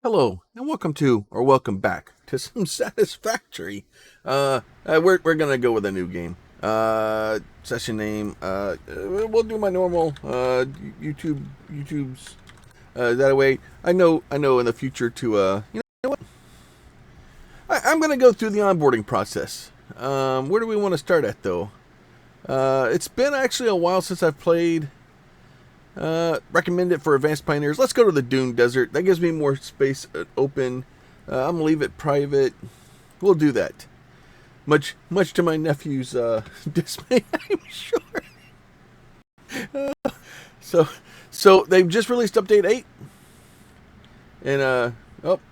Hello, and welcome back to some Satisfactory. We're gonna go with a new game. Session name. We'll do my normal YouTube's. That way, I know in the future to you know what? I'm gonna go through the onboarding process. Where do we want to start at though? It's been actually a while since I've played. Recommend it for advanced pioneers. Let's go to the Dune Desert. That gives me more space open. I'm gonna leave it private. We'll do that. Much to my nephew's dismay, I'm sure. So so they've just released update 8, and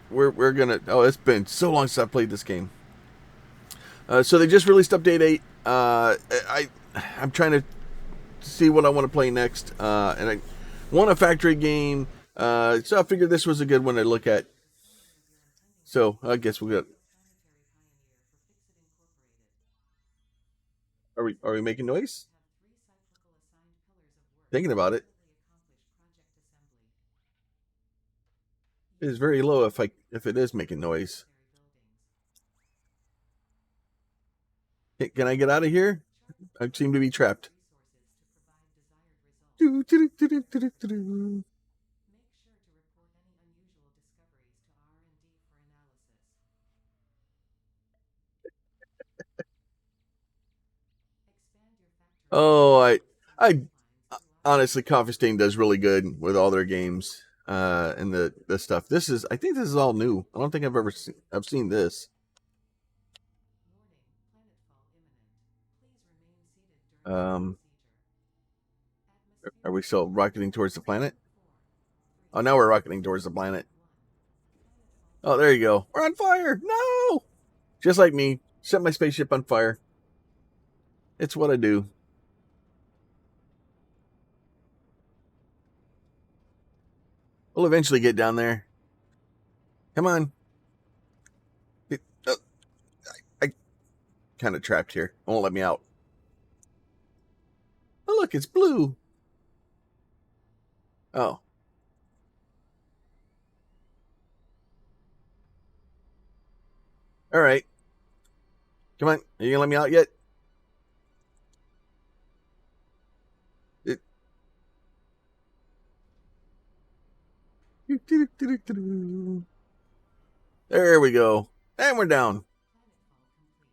we're gonna. Oh, it's been so long since I played this game. So they just released update 8. I'm trying to see what I want to play next, and I want a factory game. So I figured this was a good one to look at. So I guess we got. Are we making noise? Thinking about it. It is very low if it is making noise. Can I get out of here? I seem to be trapped. Oh, I honestly, Coffee Stain does really good with all their games, and the stuff. I think this is all new. I don't think I've seen this. Um, are we still rocketing towards the planet? Oh, now we're rocketing towards the planet. Oh, there you go. We're on fire. No, just like me, set my spaceship on fire. It's what I do. We'll eventually get down there. Come on. I kind of trapped here. It won't let me out. Oh, look, it's blue. Oh. All right. Come on. Are you gonna let me out yet? It... There we go. And we're down.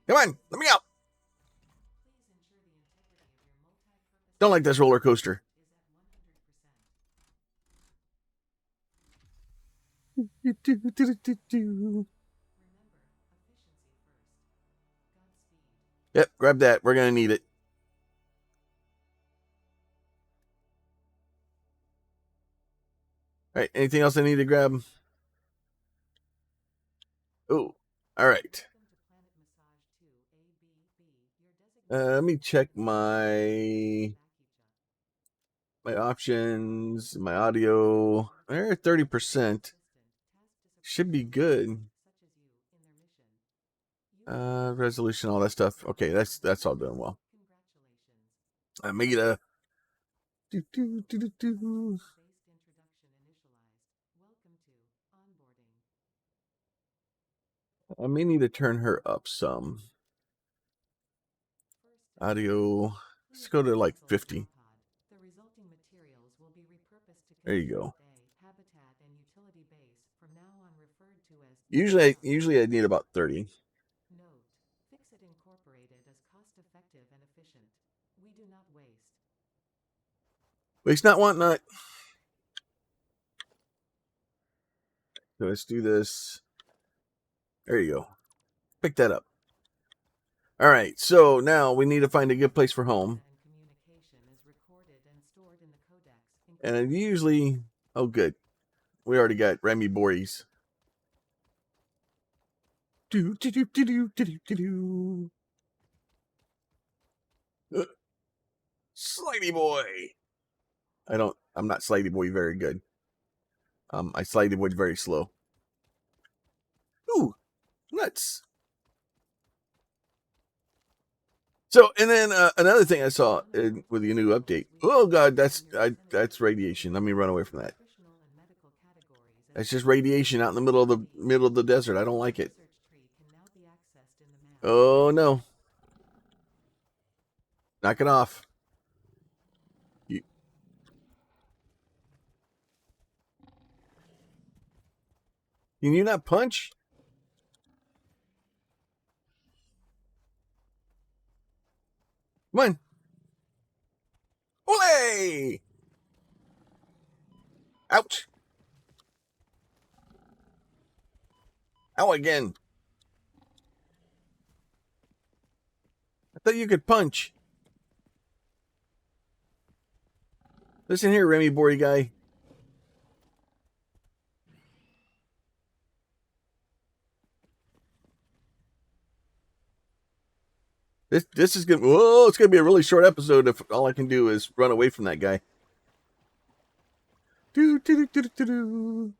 Come on, let me out. Don't like this roller coaster. Yep, grab that. We're gonna need it. All right. Anything else I need to grab? Oh, all right. Let me check my options, my audio. They're 30%. Should be good. Resolution, all that stuff. Okay, that's all doing well. I made a. I may need to turn her up some. Audio. Let's go to like 50. There you go. Usually I need about 30. Waste not, want not. So let's do this. There you go. Pick that up. All right. So now we need to find a good place for home. And usually, oh, good. We already got Remy Boris. Slidey boy. I'm not Slidey boy very good. I Slidey boy very slow. Ooh, nuts. So, and then another thing I saw with the new update. Oh God, that's radiation. Let me run away from that. That's just radiation out in the middle of the desert. I don't like it. Oh no. Knock it off. You, can you not punch? Come on. Ole! Ouch. Ow again. I thought you could punch. Listen here, Remy Bory guy. This is gonna it's gonna be a really short episode if all I can do is run away from that guy. Do do do do do do.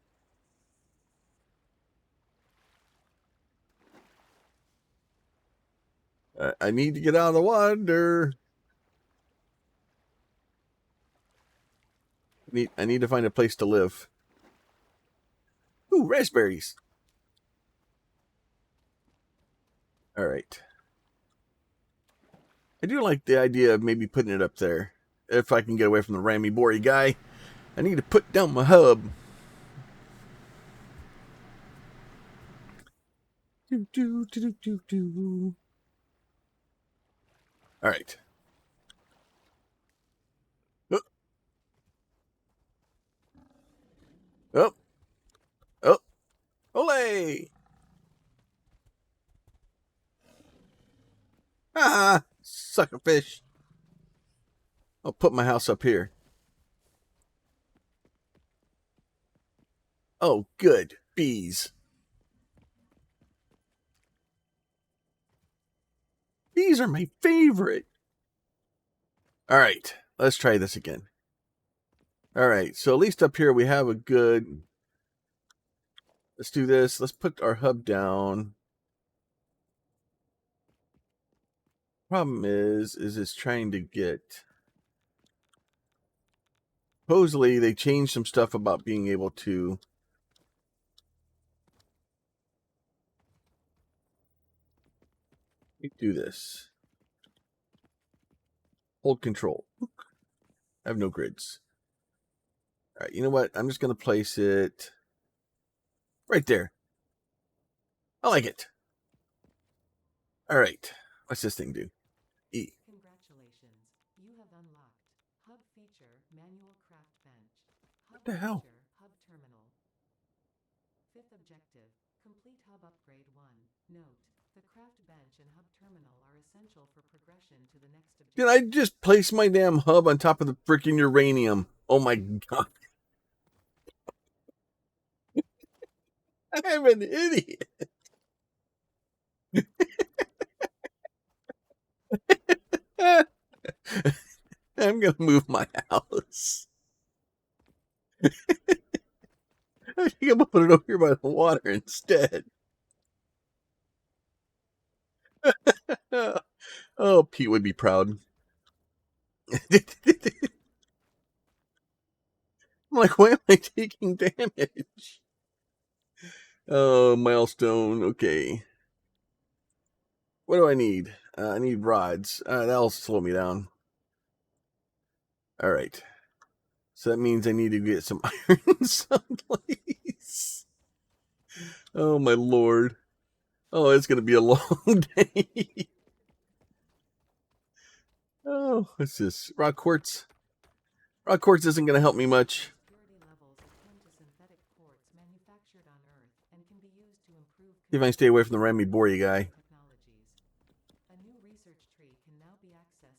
I need to get out of the water. I need to find a place to live. Ooh, raspberries. All right. I do like the idea of maybe putting it up there. If I can get away from the Ramy Bory guy, I need to put down my hub. Do, do, do, do, do, do. All right. Oh. Oh. Oh. Ole! Ah! Sucker fish. I'll put my house up here. Oh, good. Bees. Bees are my favorite. All right. Let's try this again. All right. So at least up here we have a good... Let's do this. Let's put our hub down. Problem is it's trying to get... Supposedly, they changed some stuff about being able to... do this. Hold control. I have no grids. All right, you know what? I'm just going to place it right there. I like it. All right. What's this thing do? E. Congratulations. You have unlocked Hub Feature Manual Craft Bench. What the hell? Hub Terminal. Fifth objective. Complete Hub Upgrade 1. Note. The craft bench and hub terminal are essential for progression to the next objective. Did I just place my damn hub on top of the freaking uranium? Oh my god. I'm an idiot. I'm going to move my house. I think I'm going to put it over here by the water instead. Oh, Pete would be proud. I'm like, why am I taking damage? Oh, milestone. Okay. What do I need? I need rods. That'll slow me down. All right. So that means I need to get some iron someplace. Oh, my lord. Oh, it's going to be a long day. Oh, what's this? Rock quartz. Rock quartz isn't going to help me much. See if I can stay away from the Remy Bory guy.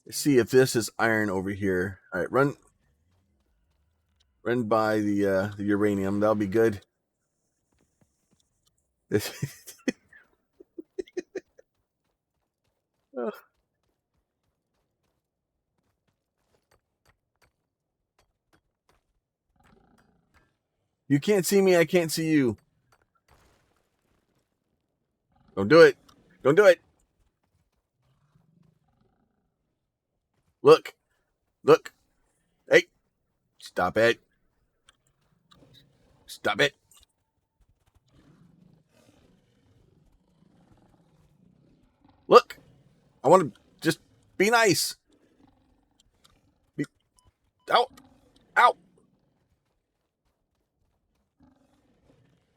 Let's see if this is iron over here. All right, run by the uranium. That'll be good. Oh. You can't see me, I can't see you. Don't do it. Don't do it. Look. Look. Hey. Stop it. Stop it. I want to just be nice. Ow. Ow.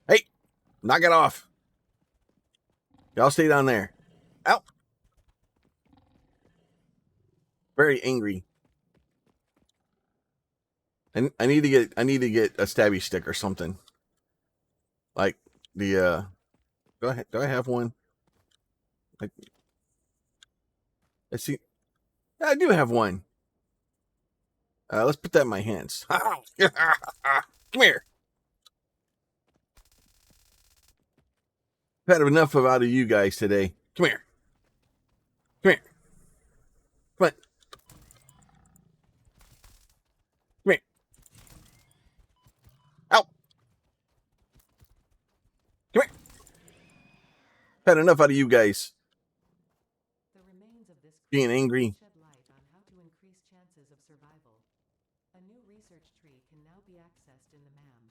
Hey, knock it off. Y'all stay down there. Ow. Very angry. And I need to get a stabby stick or something. Like the do I have one? Like, let's see. I do have one. Let's put that in my hands. Come here. I've had enough out of you guys today. Come here. Come here. Come on. Come here. Ow. Come here. I've had enough out of you guys. The remains of this Being angry. shed light on how to increase chances of survival. A new research tree can now be accessed in the MAM.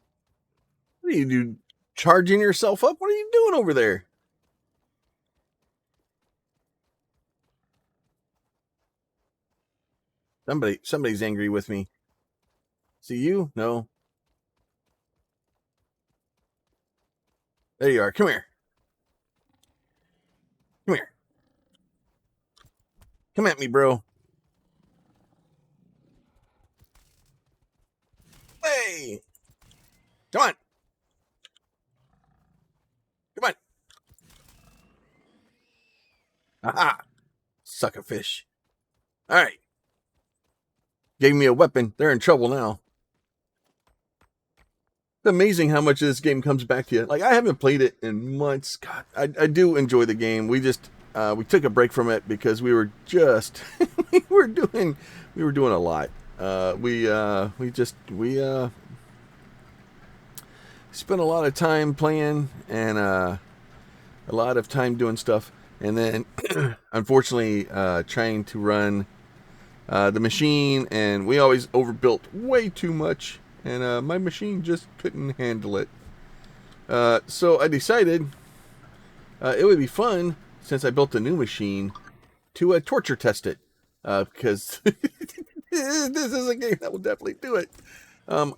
What are you do? Charging yourself up? What are you doing over there? Somebody's angry with me. See you? No. There you are. Come here. Come here. Come at me, bro. Hey! Come on. Come on. Aha! Suck a fish. All right. Gave me a weapon. They're in trouble now. It's amazing how much of this game comes back to you. Like, I haven't played it in months. God, I do enjoy the game. We just we took a break from it because we were just we were doing a lot. We spent a lot of time playing and a lot of time doing stuff, and then unfortunately trying to run the machine, and we always overbuilt way too much, and my machine just couldn't handle it. So I decided it would be fun, since I built a new machine, to torture test it, because this is a game that will definitely do it. I'm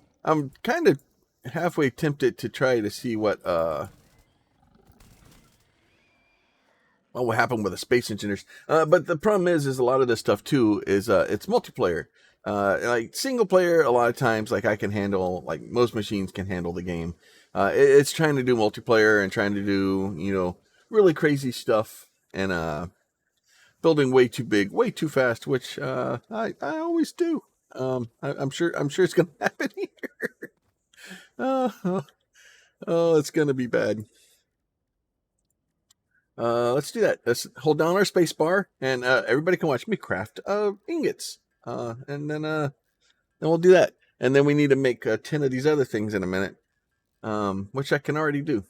kind of halfway tempted to try to see what will happen with the space engineers. But the problem is a lot of this stuff too is it's multiplayer. Like single player, a lot of times, like I can handle, like most machines can handle the game. It's trying to do multiplayer and trying to do, really crazy stuff and building way too big, way too fast, which I always do. I'm sure it's gonna happen here. Oh, it's gonna be bad. Let's do that. Let's hold down our space bar, and everybody can watch me craft ingots. And then we'll do that. And then we need to make 10 of these other things in a minute, which I can already do.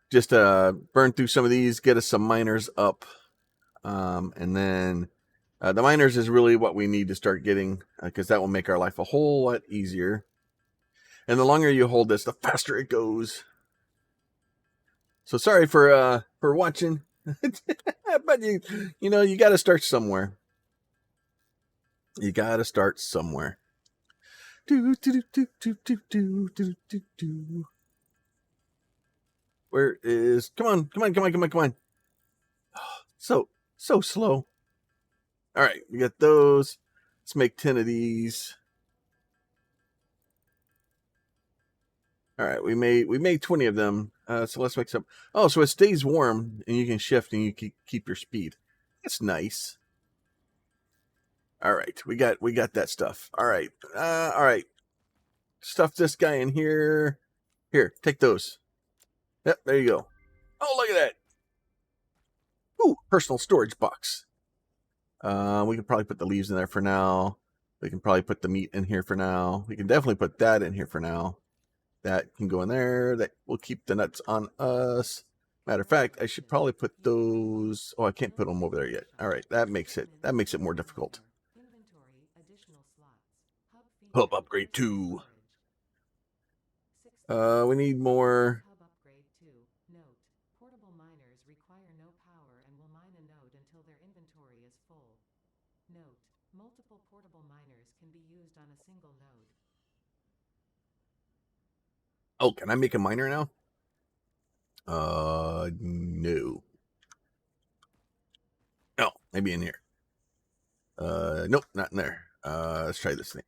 Just burn through some of these, get us some miners up, and then the miners is really what we need to start getting, because that will make our life a whole lot easier. And the longer you hold this, the faster it goes. So sorry for watching, but you got to start somewhere. You got to start somewhere. Where is? Come on! So slow. All right, we got those. Let's make 10 of these. All right, we made 20 of them. So let's make some. Oh, so it stays warm, and you can shift, and you keep your speed. That's nice. All right, we got that stuff. All right, Stuff this guy in here. Here, take those. Yep, there you go. Oh, look at that. Ooh, personal storage box. We can probably put the leaves in there for now. We can probably put the meat in here for now. We can definitely put that in here for now. That can go in there. That will keep the nuts on us. Matter of fact, I should probably put those. Oh, I can't put them over there yet. All right, that makes it more difficult. Hub upgrade 2. We need more. single node. Oh, can I make a miner now? No. No, maybe in here. Nope, not in there. Let's try this thing.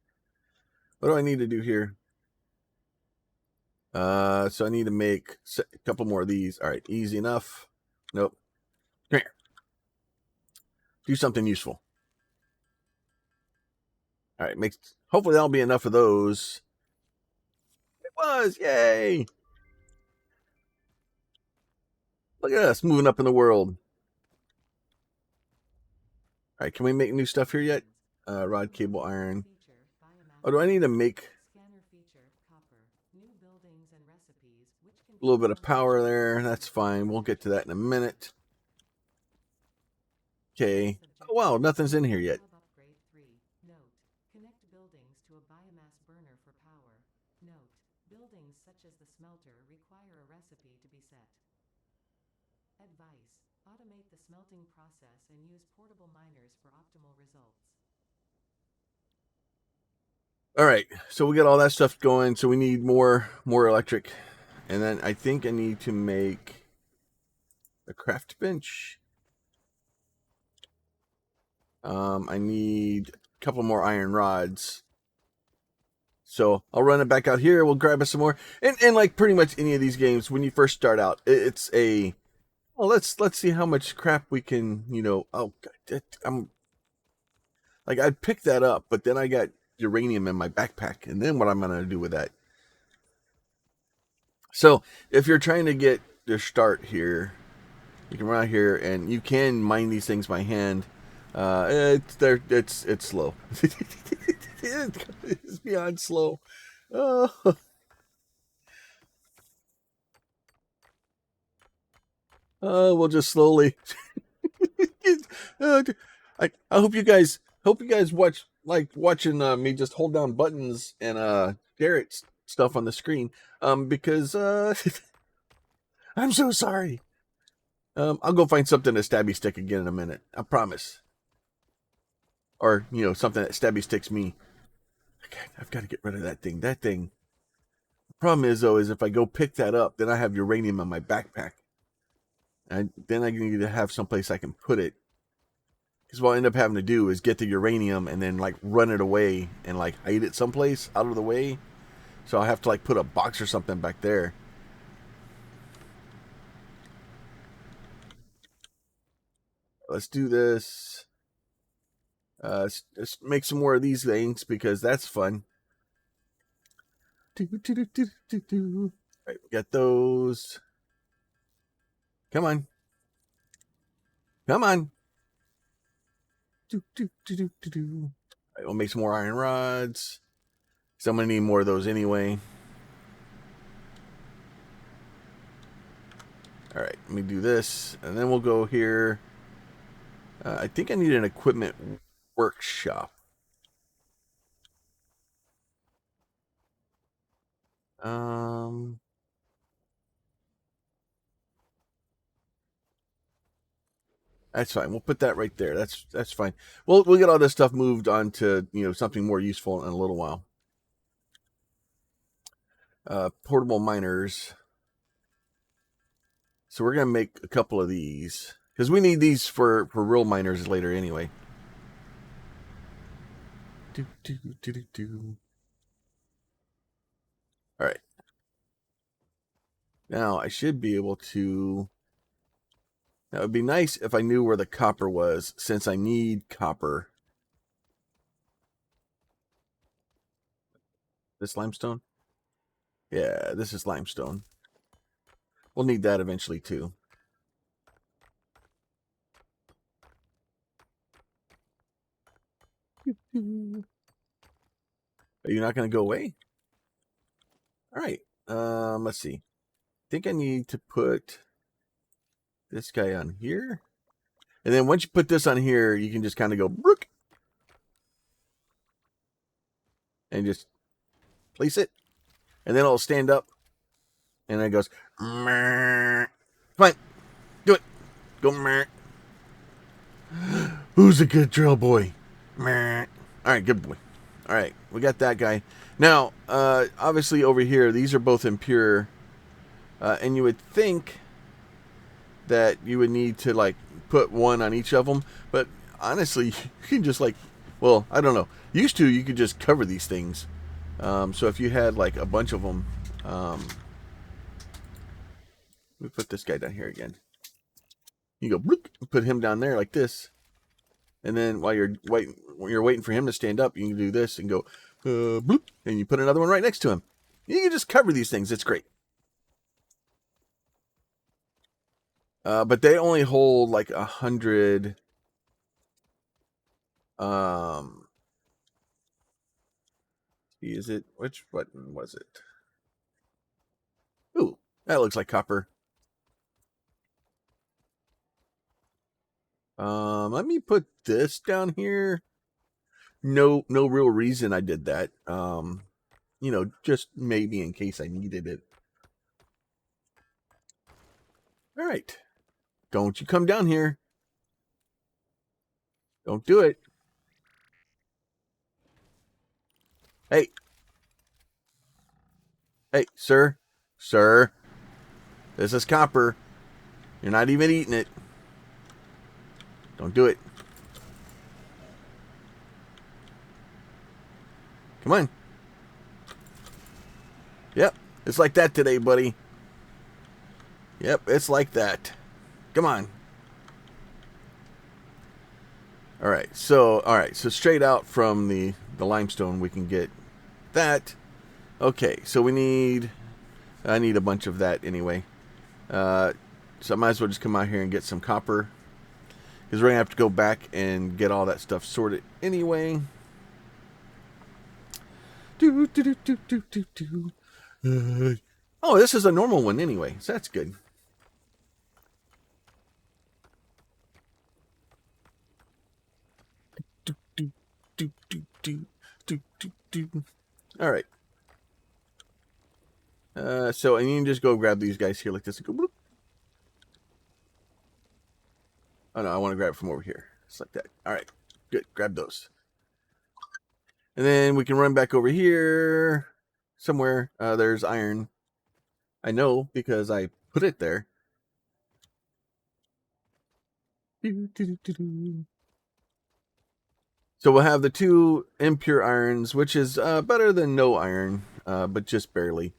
What do I need to do here? So I need to make a couple more of these. All right, easy enough. Nope. Come here. Do something useful. All right, hopefully that'll be enough of those. It was, yay! Look at us moving up in the world. All right, can we make new stuff here yet? Rod, cable, iron. Oh, do I need to make a little bit of power there? That's fine. We'll get to that in a minute. Okay. Oh, wow, nothing's in here yet. Connect buildings to a biomass burner for power. Note, buildings such as the smelter require a recipe to be set. Advice, automate the smelting process and use portable miners for optimal results. All right, so we got all that stuff going. So we need more electric. And then I think I need to make a craft bench. I need a couple more iron rods. So I'll run it back out here. We'll grab us some more. And like pretty much any of these games, when you first start out, it's a, well, let's see how much crap we can, oh, I'm like, I'd pick that up, but then I got uranium in my backpack. And then what I'm going to do with that? So if you're trying to get your start here, you can run out here and you can mine these things by hand. It's slow. It's beyond slow. We'll just slowly. I hope you guys watching me just hold down buttons and Garrett's stuff on the screen. Because I'm so sorry. I'll go find something to stabby stick again in a minute. I promise. Or, something that stabby sticks me. I've got to get rid of that thing. That thing. The problem is, though, is if I go pick that up, then I have uranium in my backpack. And then I need to have someplace I can put it. Because what I end up having to do is get the uranium and then, run it away and, hide it someplace out of the way. So I have to, put a box or something back there. Let's do this. Let's make some more of these things because that's fun. All right, we got those. Come on. Come on. All right, we'll make some more iron rods. So I'm going to need more of those anyway. All right, let me do this. And then we'll go here. I think I need an equipment workshop. That's fine. We'll put that right there. That's fine. We'll get all this stuff moved on to something more useful in a little while. Portable miners. So we're gonna make a couple of these because we need these for real miners later anyway. All right. Now I should be able to. That would be nice if I knew where the copper was, since I need copper. This limestone? Yeah, this is limestone. We'll need that eventually too. Are you not going to go away? All right. Let's see. I think I need to put this guy on here. And then once you put this on here, you can just kind of go brook. And just place it. And then it'll stand up. And then it goes. Come on. Do it. Go. Who's a good drill boy? All right, good boy. All right. we got that guy. Now, obviously over here, these are both impure, and you would think that you would need to like put one on each of them, but honestly, you can just like, well, I don't know. Used to, you could just cover these things. So if you had like a bunch of them, let me put this guy down here again. You go, bloop, put him down there like this, and then while you're waiting for him to stand up, you can do this and go, bloop, and you put another one right next to him. You can just cover these things. It's great. But they only hold like 100. Is it, which button was it? Ooh, that looks like copper. Let me put this down here. No real reason I did that. Just maybe in case I needed it. All right. Don't you come down here. Don't do it. Hey. Hey, sir. Sir. This is copper. You're not even eating it. Don't do it. Come on. Yep. It's like that today, buddy. Yep, it's like that. Come on. All right. So straight out from the limestone, we can get that. Okay. So I need a bunch of that anyway. So I might as well just come out here and get some copper, because we're going to have to go back and get all that stuff sorted anyway. Oh, this is a normal one anyway, so that's good. All right. So, and you can just go grab these guys here like this and go bloop. Oh no, I want to grab it from over here. Just like that. All right. Good. Grab those. And then we can run back over here somewhere. There's iron. I know because I put it there. So we'll have the 2 impure irons, which is better than no iron, but just barely.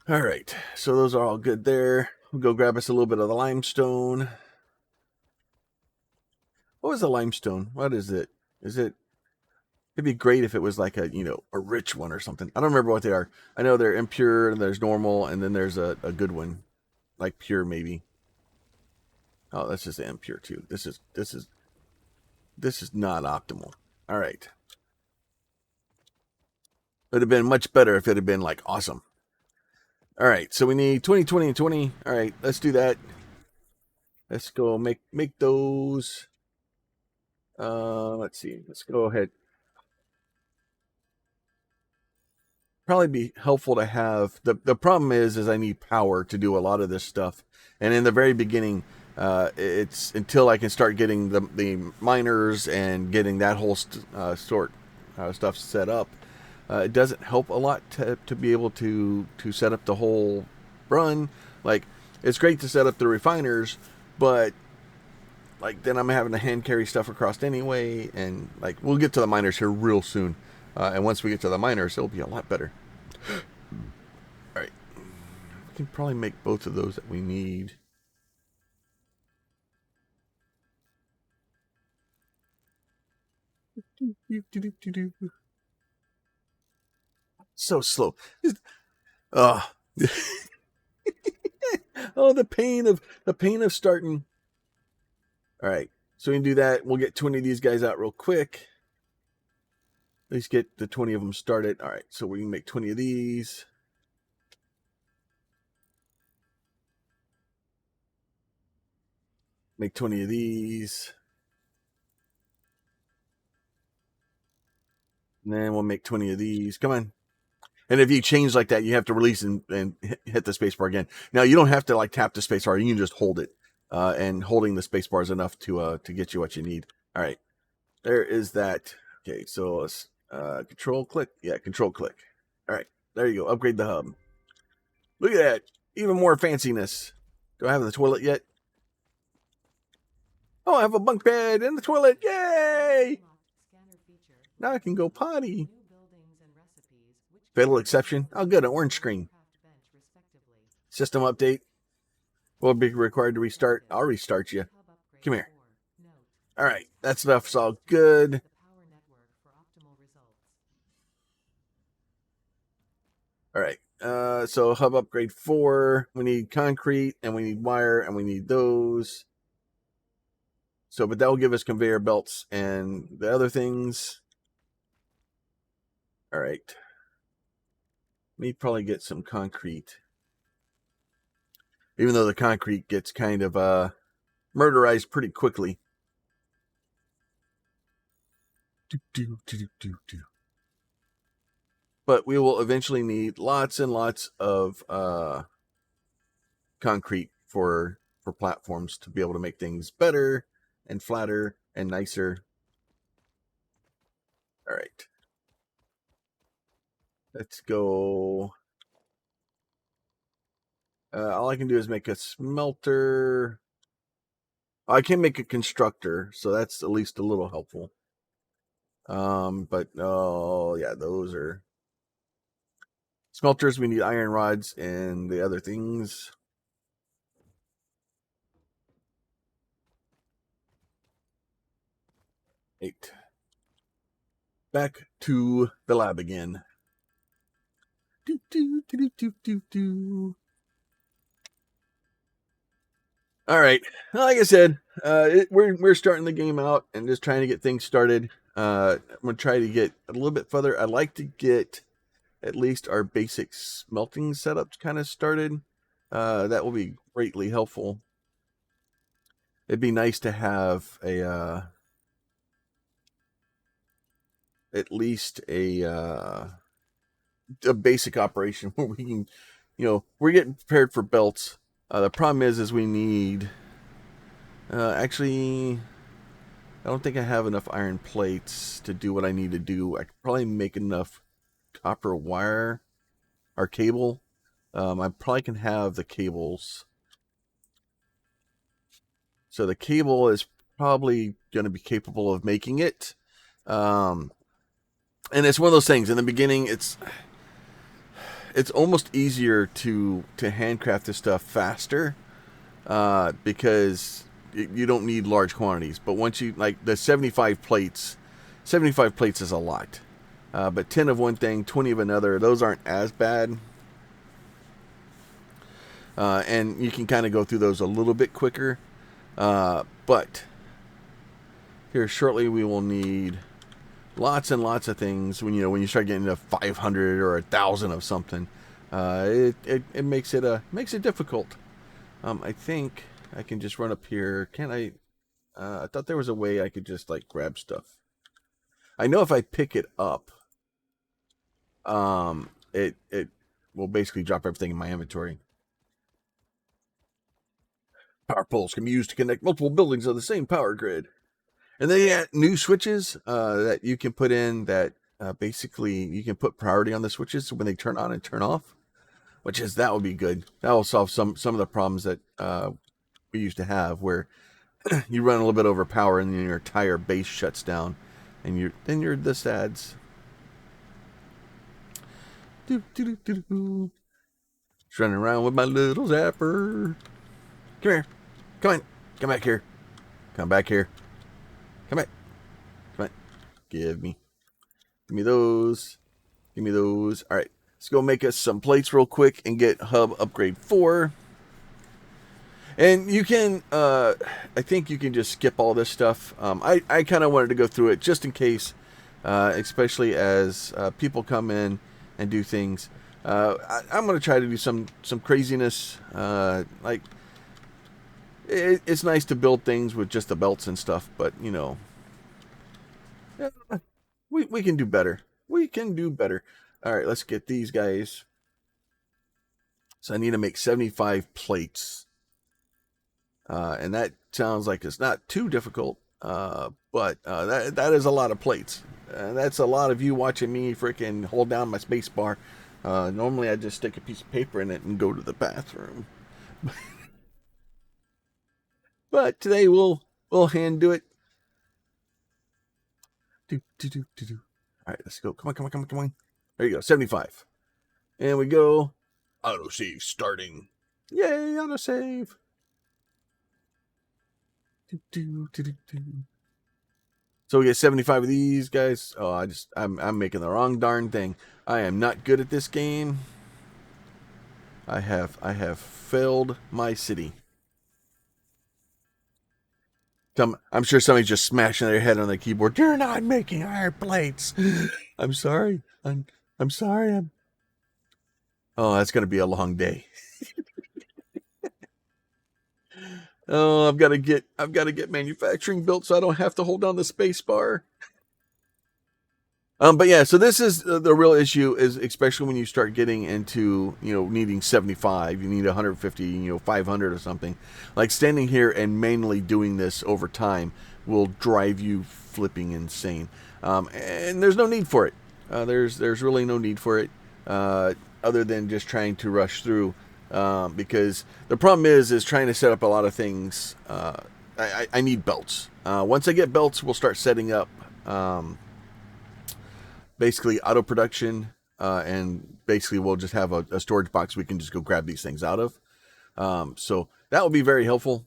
All right. So those are all good there. We'll go grab us a little bit of the limestone. What was the limestone? What is it? It'd be great if it was like a rich one or something. I don't remember what they are. I know they're impure, and there's normal, and then there's a good one, like pure maybe. Oh, that's just impure too. This is not optimal. All right. It would have been much better if it had been like awesome. All right, so we need 20, 20, and 20. All right, let's do that. Let's go make those. Let's see. Let's go ahead. Probably be helpful to have the problem is I need power to do a lot of this stuff, and in the very beginning, it's until I can start getting the miners and getting that whole stuff set up. It doesn't help a lot to be able to set up the whole run. Like, it's great to set up the refiners, but like then I'm having to hand carry stuff across anyway, and like we'll get to the miners here real soon. And once we get to the miners, it'll be a lot better. All right, we can probably make both of those that we need. So slow. Oh, oh, the pain of starting. All right, so we can do that. We'll get 20 of these guys out real quick. At least get the 20 of them started. All right, so we can make 20 of these. Make 20 of these. And then we'll make 20 of these. Come on. And if you change like that, you have to release and hit the spacebar again. Now, you don't have to like tap the spacebar. You can just hold it. And holding the spacebar is enough to get you what you need. All right. There is that. Okay, so let's control click. Yeah, control click. All right, there you go. Upgrade the hub. Look at that. Even more fanciness. Do I have the toilet yet? Oh, I have a bunk bed in the toilet. Yay! Now I can go potty. Fatal exception. Oh, good. An orange screen. System update. Will be required to restart. I'll restart you. Come here. All right. That stuff's all good. All right. So hub upgrade 4. We need concrete and we need wire and we need those. So, but that will give us conveyor belts and the other things. All right. Need probably get some concrete. Even though the concrete gets kind of murderized pretty quickly. But we will eventually need lots and lots of concrete for platforms to be able to make things better and flatter and nicer. All right. Let's go. All I can do is make a smelter. I can make a constructor, so that's at least a little helpful. But oh yeah, those are smelters. We need iron rods and the other things. Eight. Back to the lab again. Do do do do do do. All right, like I said, we're starting the game out and just trying to get things started. I'm gonna try to get a little bit further. I'd like to get at least our basic smelting setup kind of started. That will be greatly helpful. It'd be nice to have a at least a basic operation where we can, we're getting prepared for belts. The problem is we need. Actually, I don't think I have enough iron plates to do what I need to do. I could probably make enough copper wire or cable. I probably can have the cables. So the cable is probably going to be capable of making it. And it's one of those things. In the beginning, it's almost easier to handcraft this stuff faster because you don't need large quantities. But once you, like the 75 plates is a lot. But 10 of one thing, 20 of another, those aren't as bad. And you can kind of go through those a little bit quicker. But here shortly we will need lots and lots of things. When you start getting to 500 or 1,000 of something, it makes it difficult. I think I can just run up here. Can I? I thought there was a way I could just like grab stuff. I know if I pick it up, it will basically drop everything in my inventory. Power poles can be used to connect multiple buildings on the same power grid. And they add new switches that you can put in that basically you can put priority on the switches when they turn on and turn off, that would be good. That will solve some of the problems that we used to have where you run a little bit over power and then your entire base shuts down and you're the sads. Just running around with my little zapper. Come here. Come on. Come back here. Come back here. Come back. Come on. Give me those. Give me those. All right. Let's go make us some plates real quick and get hub upgrade 4. And you can, I think you can just skip all this stuff. I kind of wanted to go through it just in case, especially as people come in and do things. I'm going to try to do some craziness. Like, it's nice to build things with just the belts and stuff, but, we can do better. We can do better. All right, let's get these guys. So I need to make 75 plates. And that sounds like it's not too difficult. But that is a lot of plates. That's a lot of you watching me freaking hold down my space bar. Normally I just stick a piece of paper in it and go to the bathroom. But today we'll hand do it. Do. All right, let's go. Come on. There you go. 75. And we go. Autosave starting. Yay, autosave. So we get 75 of these guys. Oh, I'm making the wrong darn thing. I am not good at this game. I have failed my city. I'm sure somebody's just smashing their head on the keyboard. You're not making iron plates. I'm sorry. I'm sorry. Oh, that's gonna be a long day. Oh, I've got to get manufacturing built so I don't have to hold down the space bar. But yeah, so this is the real issue is especially when you start getting into, needing 75, you need 150, 500 or something. Like standing here and manually doing this over time will drive you flipping insane. And there's no need for it. There's really no need for it other than just trying to rush through. Because the problem is trying to set up a lot of things. I need belts. Once I get belts, we'll start setting up basically auto production, and basically we'll just have a storage box we can just go grab these things out of. So that will be very helpful.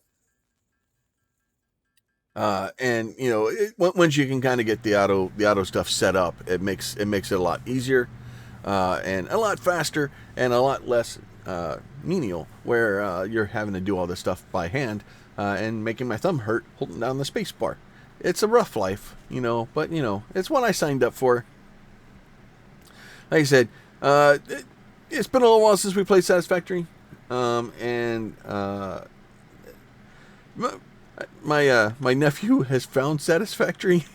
And once you can kind of get the auto stuff set up, it makes it a lot easier, and a lot faster and a lot less menial, where you're having to do all this stuff by hand and making my thumb hurt holding down the space bar. It's a rough life, but it's one I signed up for. Like I said, it's been a little while since we played Satisfactory, and my nephew has found Satisfactory,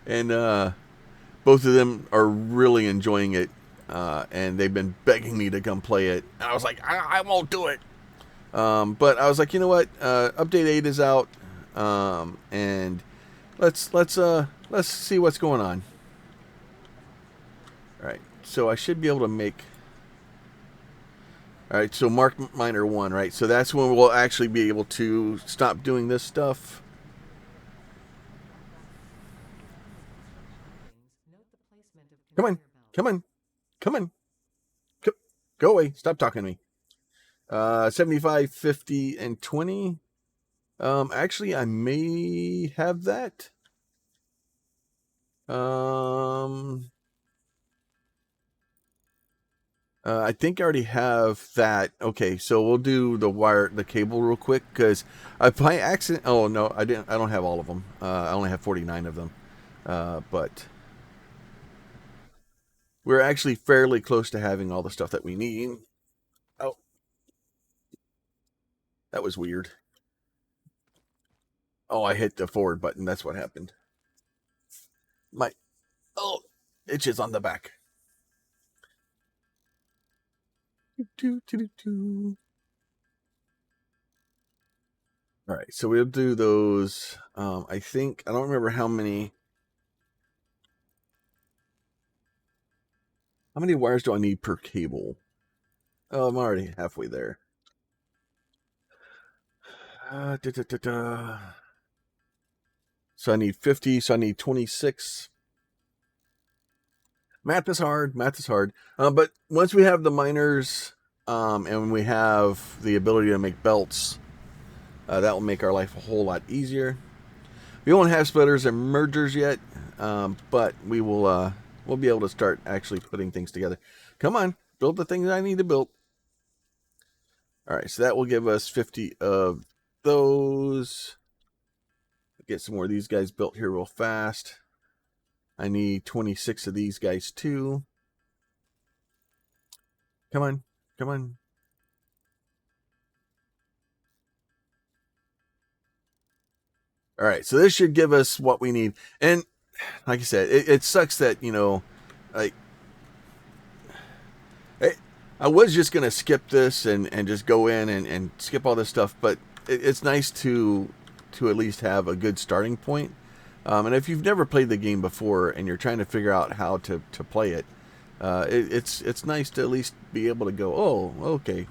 and both of them are really enjoying it, and they've been begging me to come play it. And I was like, I won't do it. But I was like, you know what? Update 8 is out, and let's see what's going on. All right, so I should be able to make. All right, so mark miner 1, right? So that's when we'll actually be able to stop doing this stuff. Come on. Go away. Stop talking to me. 75, 50, and 20. Actually, I may have that. I think I already have that. Okay, so we'll do the cable real quick, because by accident. Oh no, I didn't. I don't have all of them. I only have 49 of them. But we're actually fairly close to having all the stuff that we need. Oh, that was weird. Oh, I hit the forward button. That's what happened. Itches on the back. All right, so we'll do those. I think I don't remember how many wires do I need per cable. Oh, I'm already halfway there. So I need 50. So I need 26. Math is hard. But once we have the miners, and we have the ability to make belts, that will make our life a whole lot easier. We won't have splitters and mergers yet, but we will. We'll be able to start actually putting things together. Come on, build the things I need to build. All right, so that will give us 50 of those. Get some more of these guys built here real fast. I need 26 of these guys too. Come on. All right, so this should give us what we need. And like I said, it sucks that, like, I was just going to skip this and just go in and skip all this stuff, but it's nice to to at least have a good starting point. And if you've never played the game before and you're trying to figure out how to play it, it's nice to at least be able to go, oh, okay.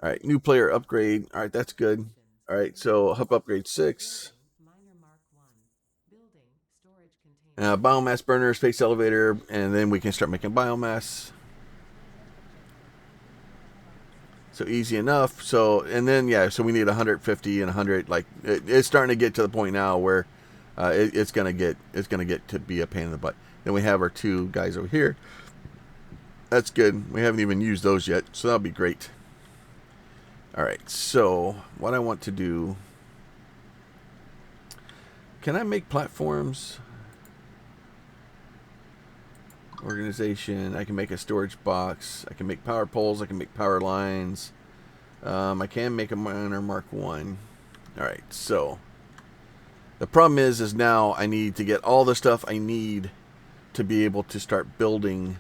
All right, new player upgrade. All right, that's good. All right, so hub upgrade 6. Minor Mark 1. Building storage container. Biomass burner, space elevator, and then we can start making biomass. So easy enough. So, and then, yeah, so we need 150 and 100. Like, it's starting to get to the point now where it's going to get to be a pain in the butt. Then we have our 2 guys over here. That's good. We haven't even used those yet, so that'll be great. All right, so what I want to do, can I make platforms? Organization, I can make a storage box, I can make power poles, I can make power lines, I can make a miner Mark 1. Alright, so the problem is now I need to get all the stuff I need to be able to start building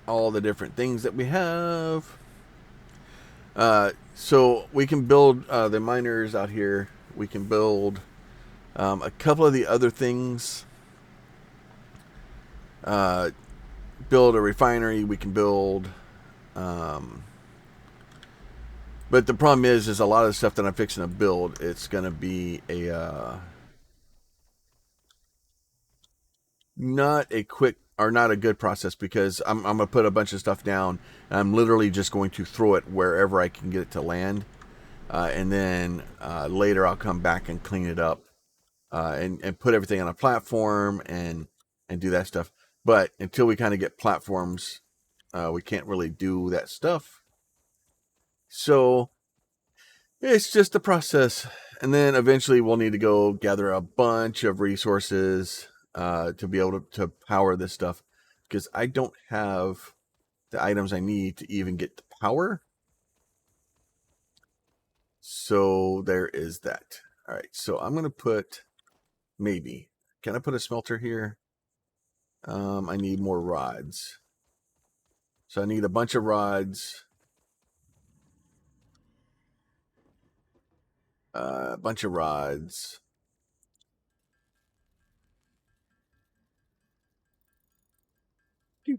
all the different things that we have. So we can build the miners out here, we can build a couple of the other things. Build a refinery, we can build, but the problem is a lot of the stuff that I'm fixing to build, it's going to be not a quick or not a good process, because I'm going to put a bunch of stuff down and I'm literally just going to throw it wherever I can get it to land, and then later I'll come back and clean it up, and put everything on a platform and do that stuff. But until we kind of get platforms, we can't really do that stuff. So it's just a process. And then eventually we'll need to go gather a bunch of resources to be able to power this stuff, because I don't have the items I need to even get the power. So there is that. All right, so I'm going to put, maybe, can I put a smelter here? I need more rods. So I need a bunch of rods. A bunch of rods. So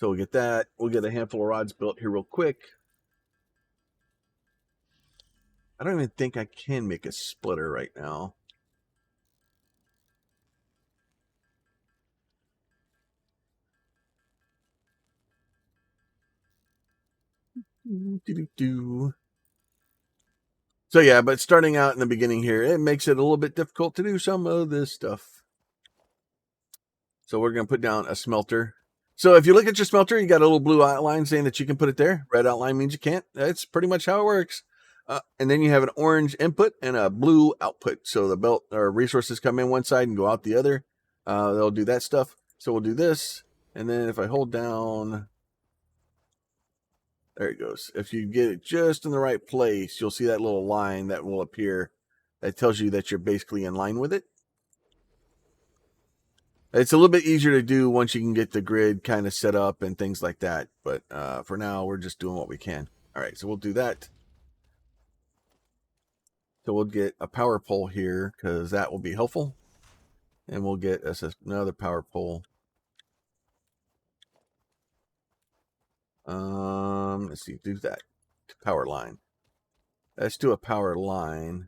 we'll get that. We'll get a handful of rods built here real quick. I don't even think I can make a splitter right now. So yeah, but starting out in the beginning here, it makes it a little bit difficult to do some of this stuff. So we're going to put down a smelter. So if you look at your smelter, you got a little blue outline saying that you can put it there. Red outline means you can't. That's pretty much how it works. And then you have an orange input and a blue output. So the belt or resources come in one side and go out the other. They'll do that stuff. So we'll do this. And then if I hold down, there it goes. If you get it just in the right place, you'll see that little line that will appear that tells you that you're basically in line with it. It's a little bit easier to do once you can get the grid kind of set up and things like that. But for now, we're just doing what we can. All right, so we'll do that. So we'll get a power pole here because that will be helpful. And we'll get us another power pole. Let's see, do that. Power line. Let's do a power line.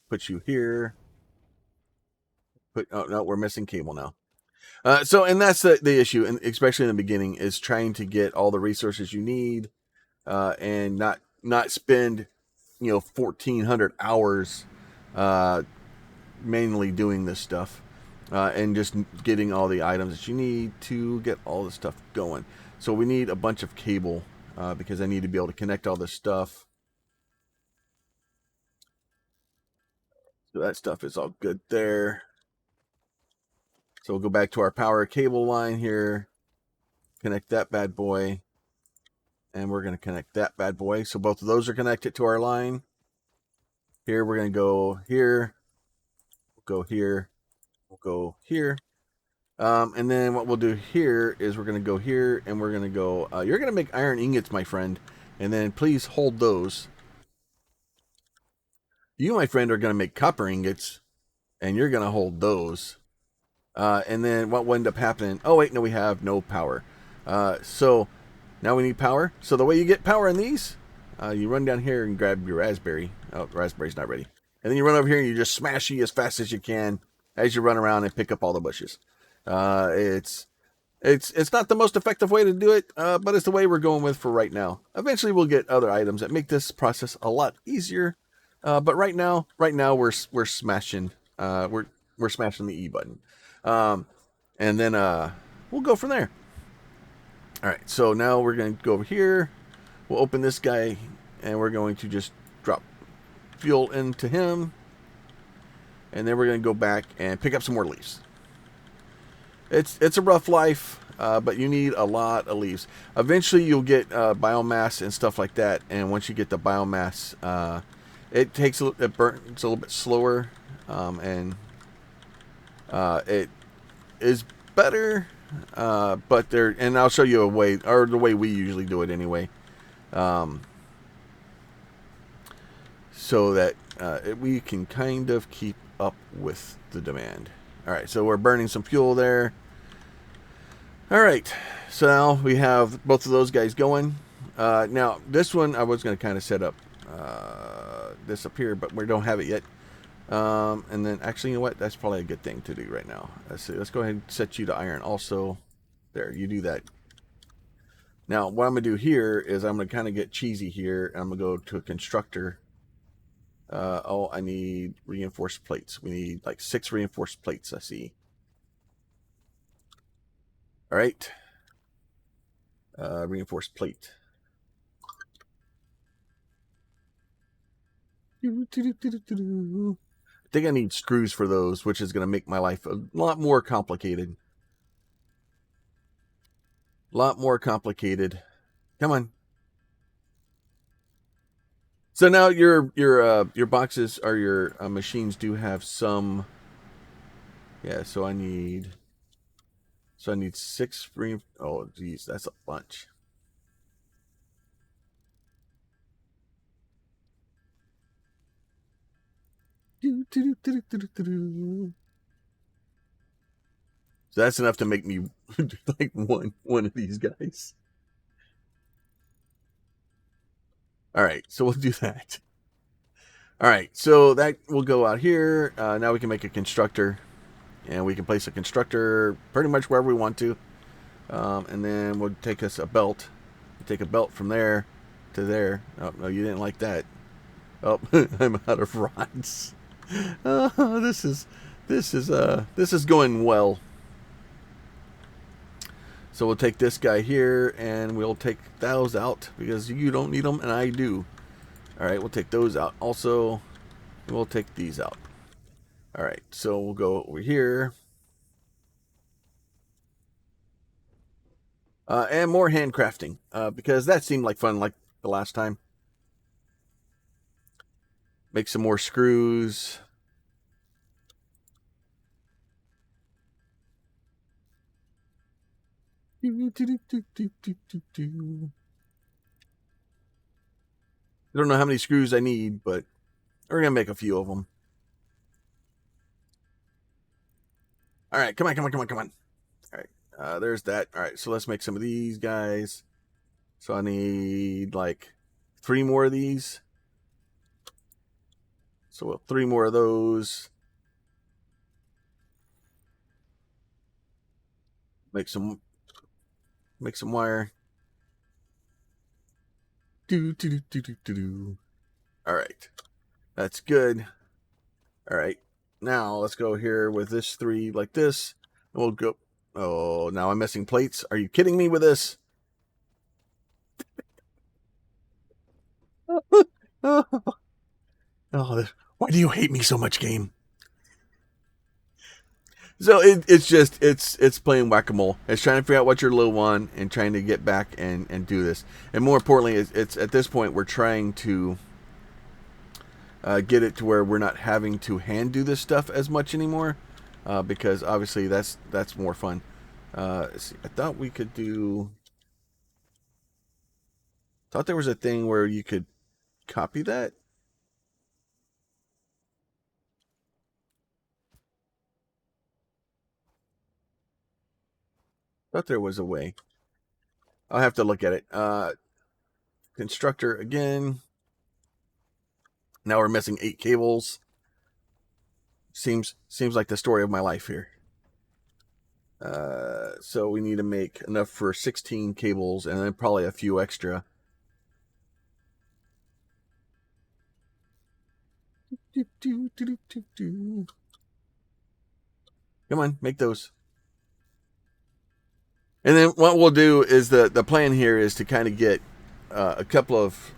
Put you here. Oh no, we're missing cable now. And that's the issue, and especially in the beginning, is trying to get all the resources you need, and not spend 1,400 hours manually doing this stuff, and just getting all the items that you need to get all the stuff going. So we need a bunch of cable because I need to be able to connect all this stuff. So that stuff is all good there. So we'll go back to our power cable line here, connect that bad boy, and we're going to connect that bad boy. So both of those are connected to our line. Here we're going to go here, we'll go here, we'll go here. And then what we'll do here is we're going to go here and we're going to go, you're going to make iron ingots, my friend. And then please hold those. You, my friend, are going to make copper ingots and you're going to hold those. And then what will end up happening? Oh, wait, no, we have no power. So now we need power. So the way you get power in these, you run down here and grab your raspberry. Oh, the raspberry's not ready. And then you run over here and you just smash E as fast as you can as you run around and pick up all the bushes. It's not the most effective way to do it, but it's the way we're going with for right now. Eventually, we'll get other items that make this process a lot easier. But right now, we're smashing we're smashing the E button, and then we'll go from there. All right, so now we're going to go over here. We'll open this guy, and we're going to just drop fuel into him, and then we're going to go back and pick up some more leaves. It's a rough life, but you need a lot of leaves. Eventually, you'll get biomass and stuff like that, and once you get the biomass, it burns a little bit slower, and it is better. But there, and I'll show you a way, or the way we usually do it anyway, so that we can kind of keep up with the demand. All right, so we're burning some fuel there. All right, so now we have both of those guys going. Now, this one I was going to kind of set up this up here, but we don't have it yet. And then, actually, you know what? That's probably a good thing to do right now. Let's see. Let's go ahead and set you to iron also. There, you do that. Now, what I'm going to do here is I'm going to kind of get cheesy here. I'm going to go to a constructor. I need reinforced plates. We need like 6 reinforced plates, I see. All right. Reinforced plate. I think I need screws for those, which is going to make my life a lot more complicated. Come on. So now your boxes or your machines do have some. Yeah. So I need 6 Oh, geez, that's a bunch. So that's enough to make me like one of these guys. All right, so we'll do that. All right, so that will go out here. Now we can make a constructor, and we can place a constructor pretty much wherever we want to. And then we'll take us a belt. Take a belt from there to there. Oh no, you didn't like that. Oh, I'm out of rods. Oh, this is going well. So we'll take this guy here, and we'll take those out because you don't need them, and I do. All right, we'll take those out also. We'll take these out. All right, so we'll go over here. And more handcrafting, because that seemed like fun like the last time. Make some more screws. I don't know how many screws I need, but we're going to make a few of them. All right, come on. All right, there's that. All right, so let's make some of these guys. So I need like 3 more of these. So we'll 3 more of those. Make some wire. All right, that's good. All right, now let's go here with this 3 like this, and we'll go. Oh, now I'm missing plates. Are you kidding me with this? Oh, why do you hate me so much, game? So it's playing whack-a-mole. It's trying to figure out what you're low on and trying to get back and do this. And more importantly, it's at this point we're trying to get it to where we're not having to hand do this stuff as much anymore. because obviously that's more fun. Let's see, I thought we could do. Thought there was a thing where you could copy that. Thought there was a way. I'll have to look at it. Constructor again. Now we're missing 8 cables. Seems like the story of my life here. So we need to make enough for 16 cables and then probably a few extra. Come on, make those. And then what we'll do is the plan here is to kind of get a couple of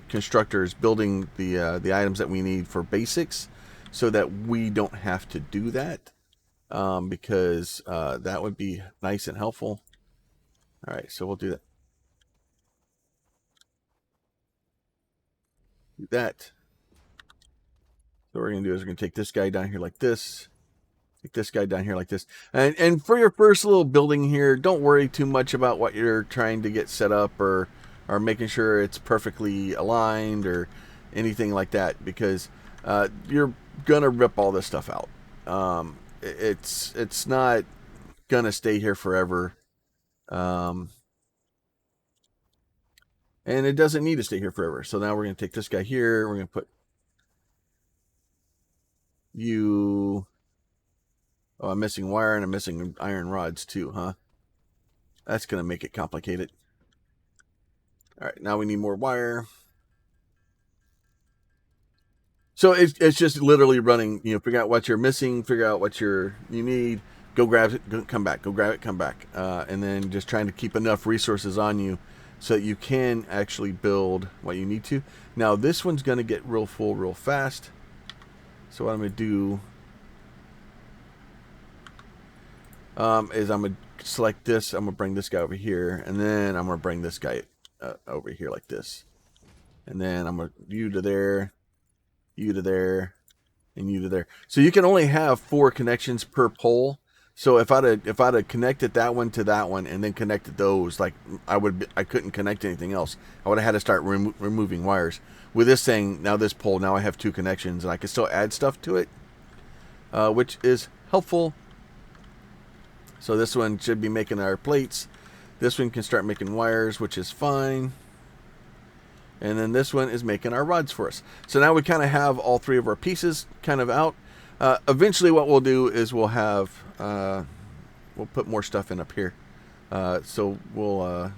constructors building the items that we need for basics, so that we don't have to do that, because that would be nice and helpful. All right, so we'll do that. Do that. So what we're gonna do is we're gonna take this guy down here like this. Take this guy down here like this. And for your first little building here, don't worry too much about what you're trying to get set up, or making sure it's perfectly aligned or anything like that, because you're gonna rip all this stuff out. It's not gonna stay here forever, and it doesn't need to stay here forever. So now we're gonna take this guy here. We're gonna put you. Oh, I'm missing wire and I'm missing iron rods too, huh? That's going to make it complicated. All right, now we need more wire. So it's just literally running, figure out what you're missing, figure out what you need, go grab it, come back, go grab it, come back. And then just trying to keep enough resources on you so that you can actually build what you need to. Now, this one's going to get real full real fast. So what I'm going to do is I'm going to select this. I'm going to bring this guy over here. And then I'm going to bring this guy over here like this. And then I'm going to you to there, you to there, and you to there. So you can only have 4 connections per pole. So if I'd have connected that one to that one and then connected those, like I couldn't connect anything else. I would have had to start removing wires. With this thing, now this pole, now I have 2 connections and I can still add stuff to it, which is helpful. So this one should be making our plates. This one can start making wires, which is fine. And then this one is making our rods for us. So now we kind of have all 3 of our pieces kind of out. Eventually what we'll do is we'll put more stuff in up here. So we'll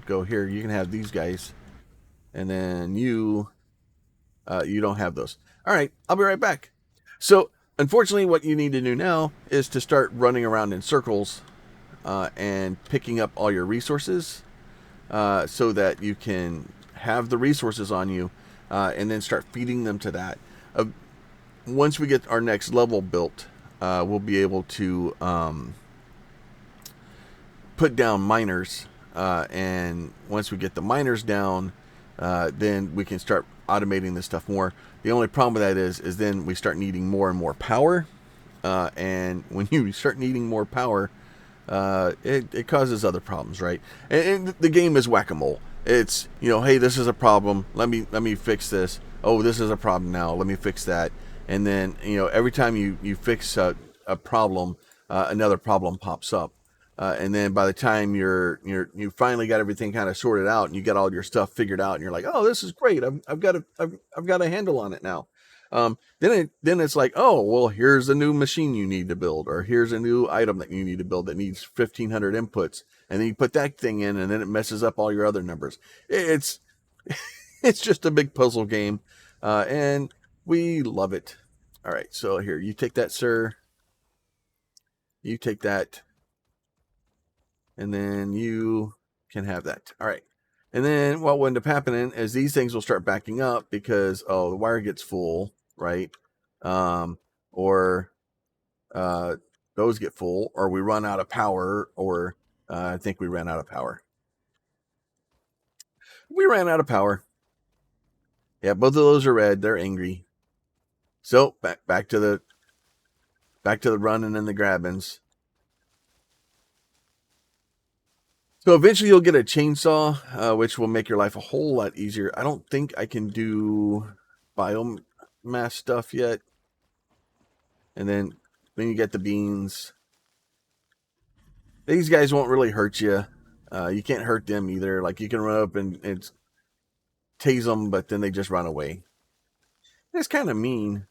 go here. You can have these guys. And then you don't have those. All right, I'll be right back. So unfortunately, what you need to do now is to start running around in circles and picking up all your resources, so that you can have the resources on you, and then start feeding them to that. Once we get our next level built, we'll be able to put down miners, and once we get the miners down, then we can start automating this stuff more. The only problem with that is then we start needing more and more power, and when you start needing more power, it causes other problems, right? And the game is whack-a-mole. It's, hey, this is a problem. Let me fix this. Oh, this is a problem now. Let me fix that. And then, every time you fix a problem, another problem pops up. And then by the time you finally got everything kind of sorted out and you got all your stuff figured out and you're like, oh, this is great. I've got a handle on it now. Then it's like, oh, well, here's a new machine you need to build, or here's a new item that you need to build that needs 1,500 inputs. And then you put that thing in and then it messes up all your other numbers. It's just a big puzzle game. And we love it. All right. So here, you take that, sir. You take that. And then you can have that. All right. And then what will end up happening is these things will start backing up because, the wire gets full, right? Or those get full, or we run out of power, or I think we ran out of power. We ran out of power. Yeah, both of those are red. They're angry. So back to the Back to the running and the grabbings. So eventually you'll get a chainsaw, which will make your life a whole lot easier. I don't think I can do biomass stuff yet. And then you get the beans. These guys won't really hurt you. You can't hurt them either. Like, you can run up and tase them, but then they just run away. It's kind of mean.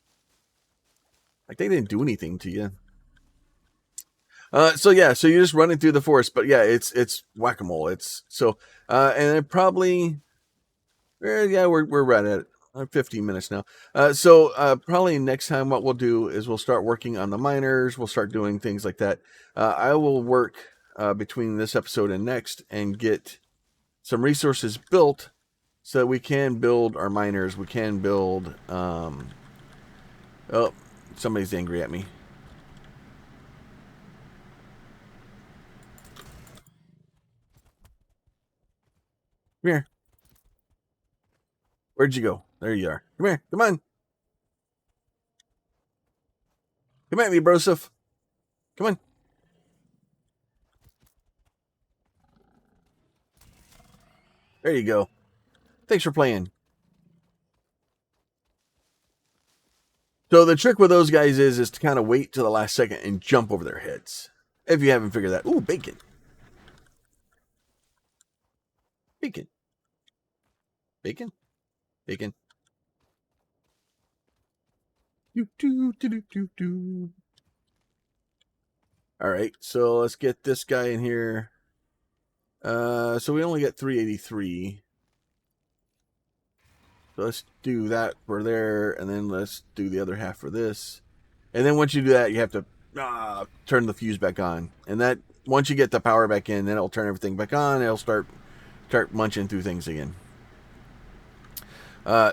Like, they didn't do anything to you. So you're just running through the forest, but yeah, it's whack-a-mole. It's so, and it probably, we're right at 15 minutes now. Probably next time what we'll do is we'll start working on the miners. We'll start doing things like that. I will work between this episode and next and get some resources built so that we can build our miners. We can build. Oh, somebody's angry at me. Come here. Where'd you go? There you are. Come here. Come on. Come at me, Broseph. Come on. There you go. Thanks for playing. So the trick with those guys is to kind of wait till the last second and jump over their heads. If you haven't figured that. Ooh, bacon. Bacon. Bacon. Bacon. All right, so let's get this guy in here. So we only get 383. So let's do that for there, and then let's do the other half for this. And then once you do that, you have to turn the fuse back on. And that once you get the power back in, then it'll turn everything back on. It'll start munching through things again.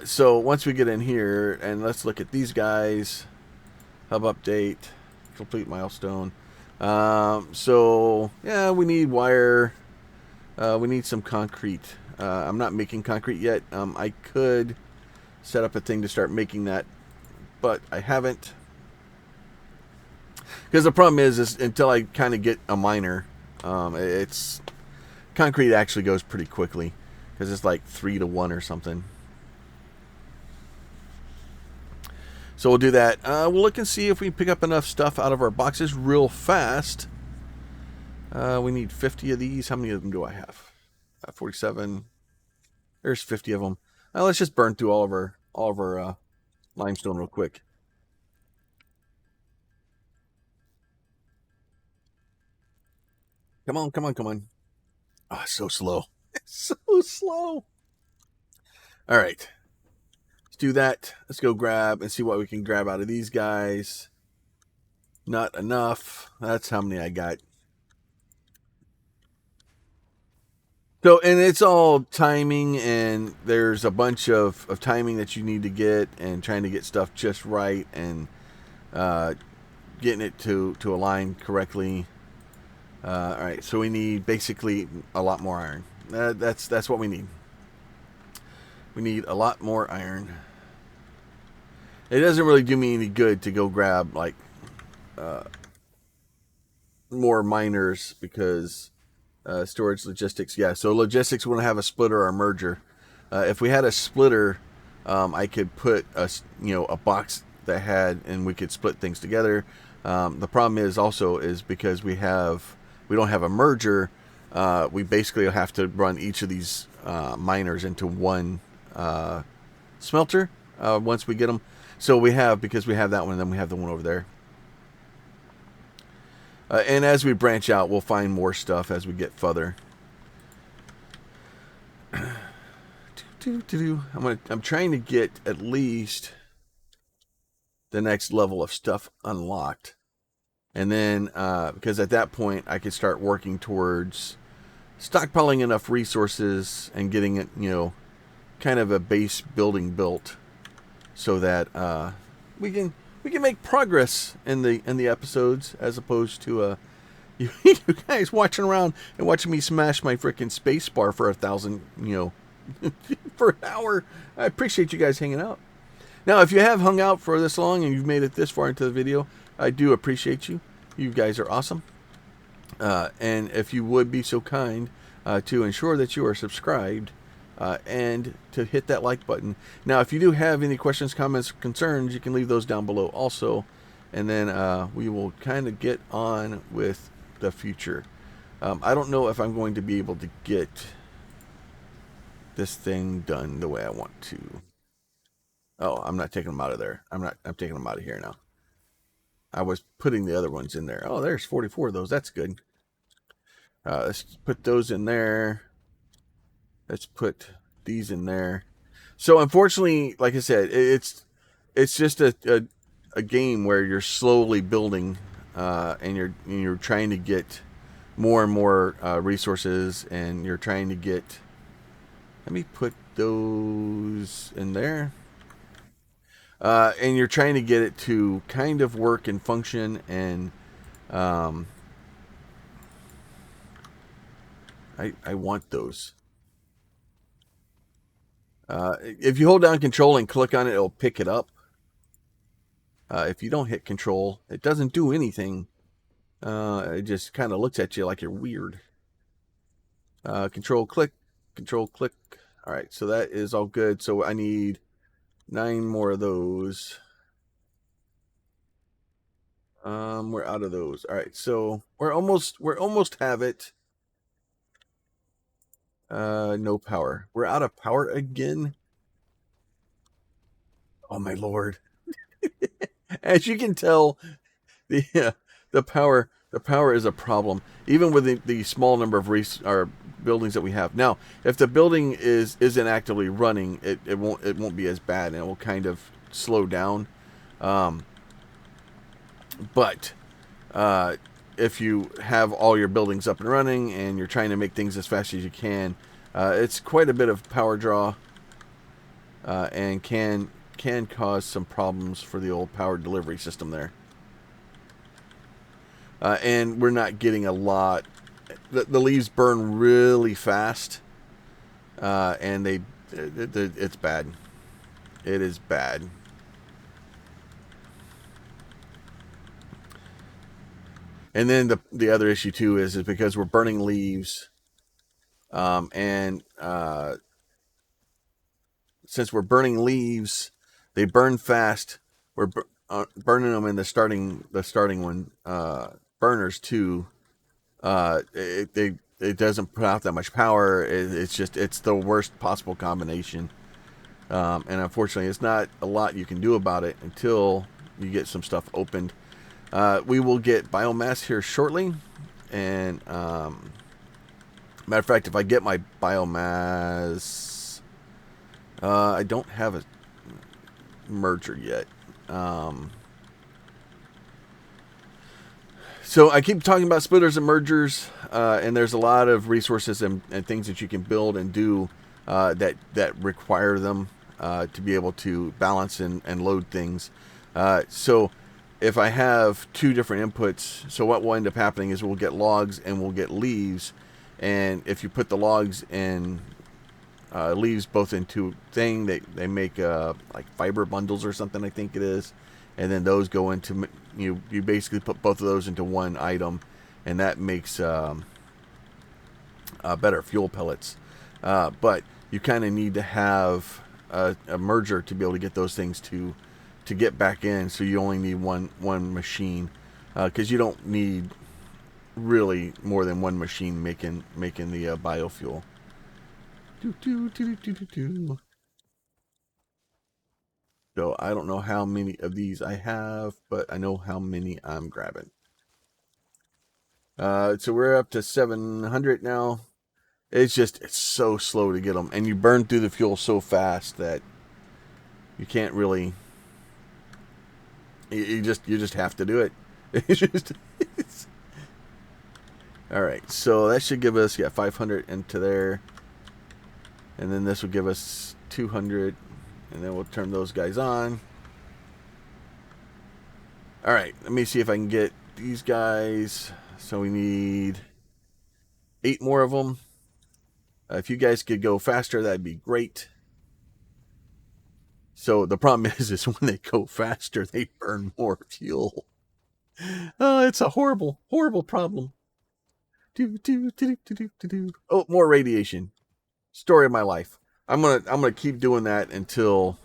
So once we get in here, and let's look at these guys. Hub update, complete milestone. So yeah, we need wire. We need some concrete. I'm not making concrete yet. I could set up a thing to start making that, but I haven't. Because the problem is until I kind of get a miner, concrete actually goes pretty quickly because it's like 3-to-1 or something. So we'll do that. We'll look and see if we pick up enough stuff out of our boxes real fast. We need 50 of these. How many of them do I have? 47. There's 50 of them. Let's just burn through all of our limestone real quick. Come on, come on, come on. Oh, it's so slow. It's so slow. All right. Let's do that. Let's go grab and see what we can grab out of these guys. Not enough. That's how many I got. So, and it's all timing, and there's a bunch of timing that you need to get, and trying to get stuff just right, and getting it to align correctly. All right, so we need basically a lot more iron. That's what we need. We need a lot more iron. It doesn't really do me any good to go grab like more miners because storage logistics. Yeah, so logistics want to have a splitter or a merger. If we had a splitter, I could put a box that had, and we could split things together. The problem is because we don't have a merger. We basically have to run each of these miners into one smelter once we get them. So because we have that one, and then we have the one over there. And as we branch out, we'll find more stuff as we get further. I'm trying to get at least the next level of stuff unlocked. And then, because at that point, I could start working towards stockpiling enough resources and getting it, kind of a base building built, so that we can make progress in the episodes, as opposed to you guys watching around and watching me smash my freaking space bar for 1,000, for an hour. I appreciate you guys hanging out. Now, if you have hung out for this long and you've made it this far into the video, I do appreciate you. You guys are awesome. And if you would be so kind to ensure that you are subscribed and to hit that like button. Now, if you do have any questions, comments, or concerns, you can leave those down below also. And then we will kind of get on with the future. I don't know if I'm going to be able to get this thing done the way I want to. Oh, I'm not taking them out of there. I'm taking them out of here now. I was putting the other ones in there. Oh, there's 44 of those. That's good. Let's put those in there. Let's put these in there. So unfortunately, like I said, it's just a game where you're slowly building, and you're trying to get more and more resources, and you're trying to get. Let me put those in there. And you're trying to get it to kind of work and function, and I want those. If you hold down control and click on it, it'll pick it up. If you don't hit control, it doesn't do anything. It just kind of looks at you like you're weird. Control click, control click. All right, so that is all good. So I need 9 more of those. We're out of those. All right, so we're almost have it. No power. We're out of power again. Oh my lord! As you can tell, the power is a problem, even with the small number of buildings that we have. Now, if the building isn't actively running, it won't be as bad, and it will kind of slow down. But if you have all your buildings up and running and you're trying to make things as fast as you can, it's quite a bit of power draw, and can cause some problems for the old power delivery system there. And we're not getting a lot. The leaves burn really fast, and it's bad. It is bad. And then the other issue too is because we're burning leaves, and since we're burning leaves, they burn fast. We're burning them in the starting one burners too. It doesn't put out that much power. It's the worst possible combination, and unfortunately, it's not a lot you can do about it until you get some stuff opened. We will get biomass here shortly, and matter of fact, if I get my biomass, I don't have a merger yet. So I keep talking about splitters and mergers, and there's a lot of resources and things that you can build and do that require them to be able to balance and load things. So if I have 2 different inputs, so what will end up happening is we'll get logs and we'll get leaves, and if you put the logs and leaves both into thing, they make like fiber bundles or something, I think it is, and then those go into you basically put both of those into one item, and that makes better fuel pellets. But you kind of need to have a merger to be able to get those things to get back in, so you only need one machine, because you don't need really more than one machine making the biofuel. So I don't know how many of these I have, but I know how many I'm grabbing. So we're up to 700 now. It's so slow to get them, and you burn through the fuel so fast that you can't really. You just have to do it. All right, so that should give us 500 into there, and then this will give us 200, and then we'll turn those guys on. All right, let me see if I can get these guys. So we need 8 more of them. If you guys could go faster, that'd be great. So the problem is when they go faster, they burn more fuel. Oh, it's a horrible, horrible problem. Oh, more radiation. Story of my life. I'm gonna keep doing that until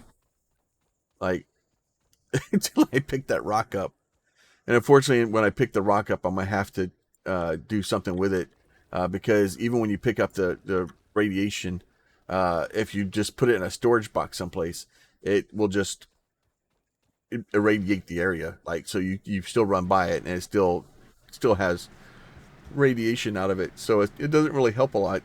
like until I pick that rock up. And unfortunately, when I pick the rock up, I'm gonna have to do something with it because even when you pick up the radiation, if you just put it in a storage box someplace, it will just irradiate the area. Like so, you still run by it, and it still has radiation out of it. So it doesn't really help a lot.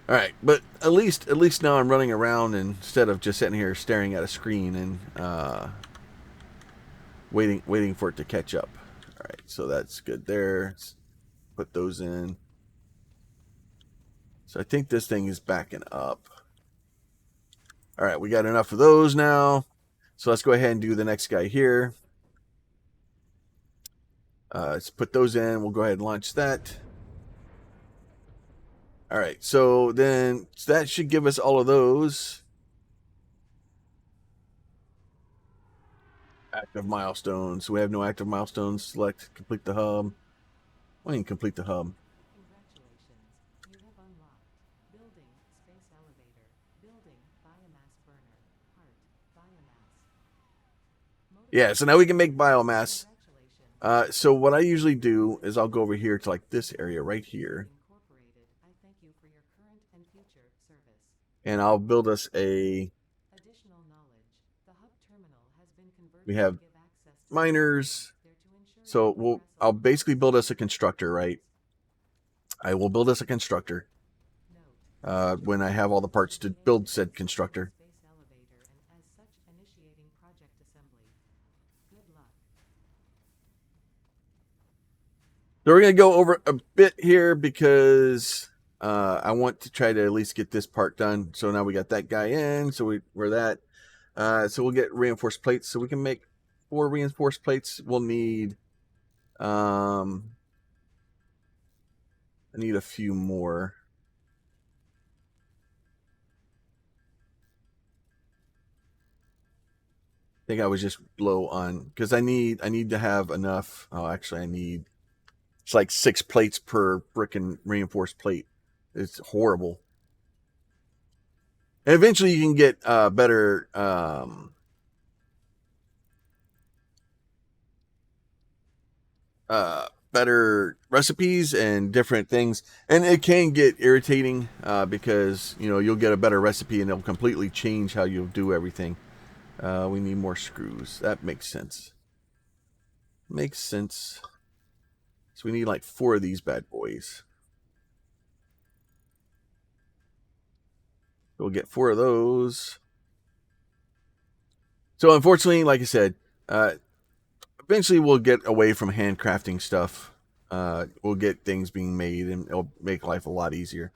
All right, but at least now I'm running around instead of just sitting here staring at a screen and waiting for it to catch up. All right, so that's good there. Let's put those in. So I think this thing is backing up. All right, we got enough of those now. So let's go ahead and do the next guy here. Let's put those in. We'll go ahead and launch that. All right, so then that should give us all of those. Active milestones. So we have no active milestones. Select complete the hub. Why didn't complete the hub? Congratulations. You have unlocked building space elevator, building biomass burner, heart, biomass. Yeah, so now we can make biomass. Congratulations. So what I usually do is I'll go over here to like this area right here, Incorporated. I thank you for your current and future service. and I'll build us a. Additional knowledge. The hub terminal has been converted We have to give access to miners. there to ensure So I'll progress basically build us a constructor, right? I will build us a constructor Note. when I have all the parts to build said constructor. Space elevator and as such initiating project assembly. Good luck. So we're gonna go over a bit here because I want to try to at least get this part done. So now we got that guy in. So we're that. So we'll get reinforced plates. So we can make 4 reinforced plates. We'll need. I need a few more. I think I was just low on because I need to have enough. Oh, actually, I need. It's like 6 plates per frickin' reinforced plate. It's horrible. And eventually, you can get better. Better recipes and different things, and it can get irritating because you'll get a better recipe and it'll completely change how you'll do everything. We need more screws. That makes sense. Makes sense. So we need like 4 of these bad boys. We'll get 4 of those. So unfortunately, like I said, eventually we'll get away from handcrafting stuff. We'll get things being made, and it'll make life a lot easier.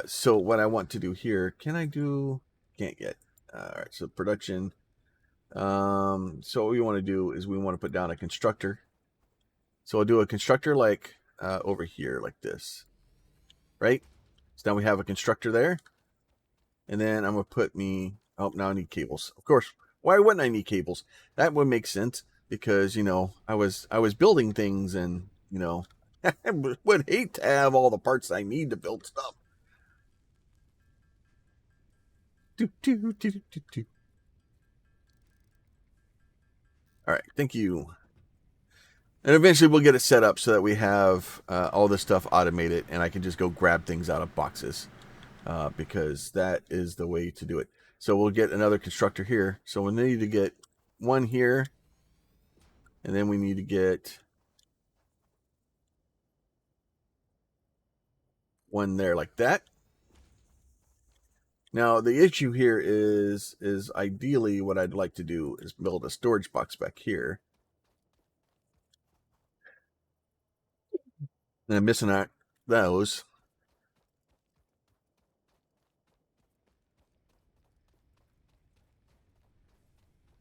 So what I want to do here, can I do? Can't yet. All right, so production. So what we want to do is we want to put down a constructor. So I'll do a constructor like over here, like this, right? So now we have a constructor there, and then I'm gonna put me. Oh, now I need cables. Of course. Why wouldn't I need cables? That would make sense because I was building things, and I would hate to have all the parts I need to build stuff. All right, thank you. And eventually we'll get it set up so that we have all this stuff automated, and I can just go grab things out of boxes because that is the way to do it. So we'll get another constructor here. So we need to get 1 here, and then we need to get 1 there like that. Now the issue here is ideally what I'd like to do is build a storage box back here. And I'm missing out those.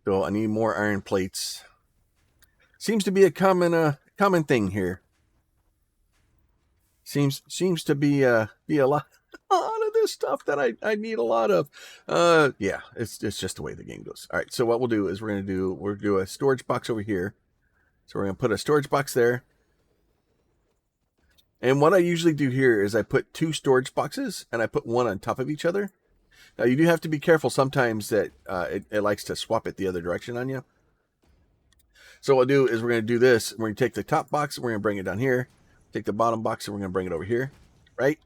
So I need more iron plates. Seems to be a common thing here. Seems to be a lot of this stuff that I need a lot of. Yeah, it's just the way the game goes. All right, so what we'll do is we're gonna do a storage box over here. So we're gonna put a storage box there. And what I usually do here is I put 2 storage boxes and I put one on top of each other. Now you do have to be careful sometimes that it likes to swap it the other direction on you. So what we'll do is we're going to do this. We're going to take the top box and we're going to bring it down here. Take the bottom box and we're going to bring it over here, right?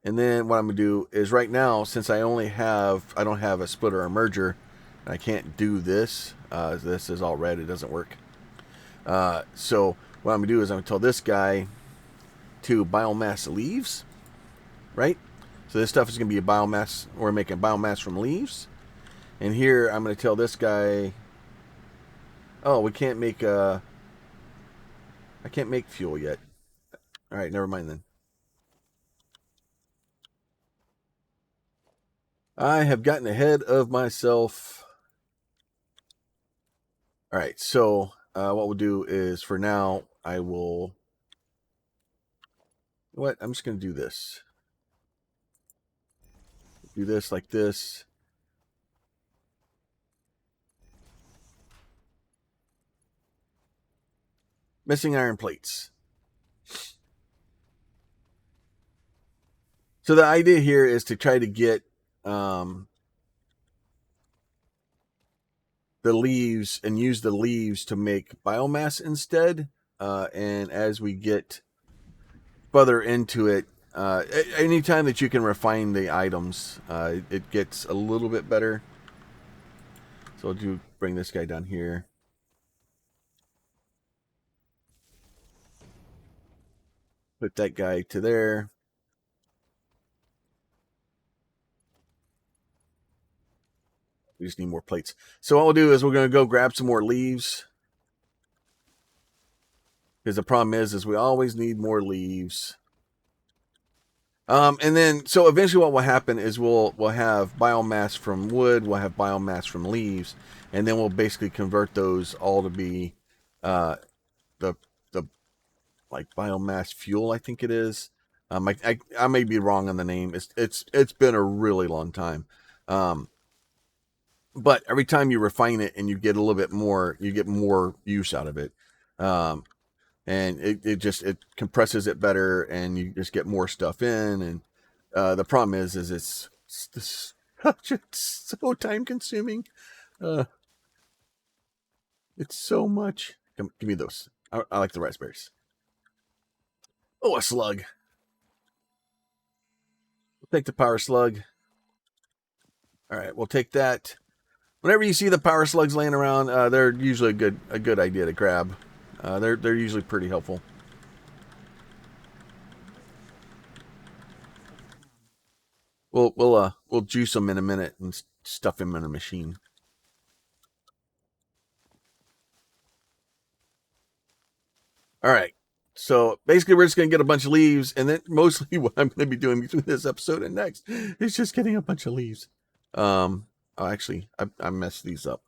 And then what I'm going to do is right now, since I don't have a splitter or merger, and I can't do this. This is all red. It doesn't work. So what I'm going to do is I'm going to tell this guy to biomass leaves, right? So this stuff is going to be a biomass. We're making biomass from leaves. And here I'm going to tell this guy, oh, we can't make I can't make fuel yet. All right, never mind then. I have gotten ahead of myself. All right, so what we'll do is for now, I will... What? I'm just going to do this. Do this like this. Missing iron plates. So the idea here is to try to get the leaves and use the leaves to make biomass instead. And as we get further into it, anytime that you can refine the items, it gets a little bit better. So I'll bring this guy down here. Put that guy to there. We just need more plates. So what we'll do is we're going to go grab some more leaves. Because the problem is we always need more leaves. And then, so eventually what will happen is we'll have biomass from wood, we'll have biomass from leaves, and then we'll basically convert those all to be the like biomass fuel, I think it is. I may be wrong on the name. It's been a really long time. But every time you refine it and you get a little bit more, you get more use out of it. And it compresses it better and you just get more stuff in. And the problem is it's so time consuming. It's so much. Give me those. I like the raspberries. Oh, a slug. We'll take the power slug. All right, we'll take that. Whenever you see the power slugs laying around, they're usually a good idea to grab. They're usually pretty helpful. We'll juice them in a minute and stuff them in a machine. All right. So basically, we're just going to get a bunch of leaves, and then mostly what I'm going to be doing between this episode and next is just getting a bunch of leaves. Oh, actually, I messed these up.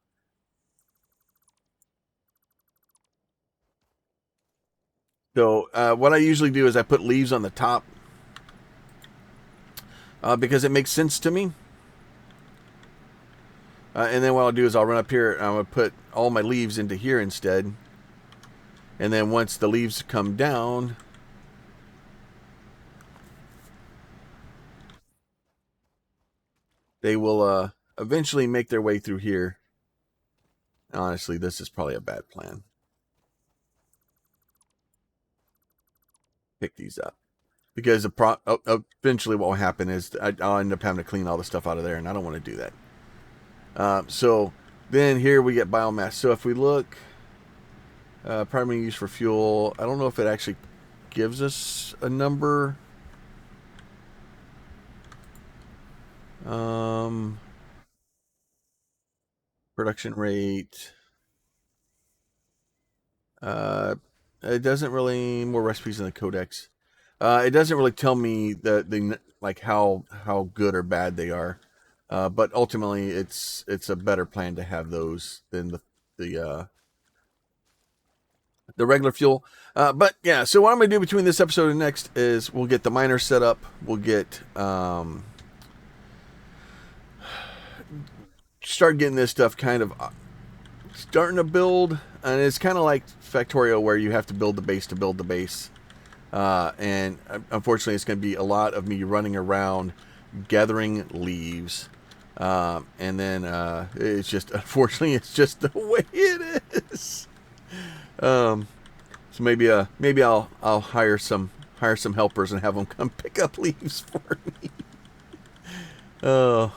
So what I usually do is I put leaves on the top because it makes sense to me. And then what I'll do is I'll run up here and I'm going to put all my leaves into here instead. And then once the leaves come down, they will eventually make their way through here. Honestly, this is probably a bad plan. Pick these up. Because eventually what will happen is I'll end up having to clean all the stuff out of there, and I don't want to do that. So then here we get biomass. So if we look, primarily used for fuel, I don't know if it actually gives us a number. Production rate. It doesn't really, more recipes in the codex. It doesn't really tell me the like how good or bad they are. But ultimately it's a better plan to have those than the regular fuel. But yeah, so what I'm going to do between this episode and next is we'll get the miner set up. We'll get start getting this stuff kind of starting to build, and it's kind of like Factorio where you have to build the base to build the base. And unfortunately, it's going to be a lot of me running around gathering leaves. And then it's just, unfortunately, it's just the way it is. So maybe I'll hire some helpers and have them come pick up leaves for me. Oh,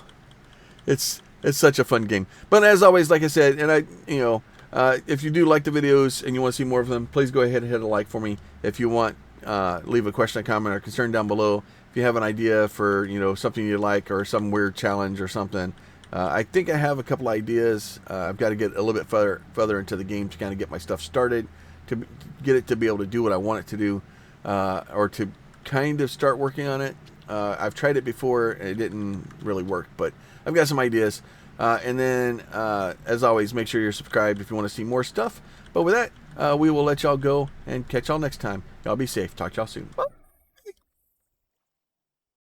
it's such a fun game. But as always, like I said, and if you do like the videos and you want to see more of them, please go ahead and hit a like for me. If you want, leave a question, a comment, or concern down below. If you have an idea for something you like or some weird challenge or something, I think I have a couple ideas. I've got to get a little bit further into the game to kind of get my stuff started, to get it to be able to do what I want it to do, or to kind of start working on it. I've tried it before and it didn't really work, but I've got some ideas. And then, as always, make sure you're subscribed if you want to see more stuff. But with that, we will let y'all go and catch y'all next time. Y'all be safe. Talk to y'all soon. Bye.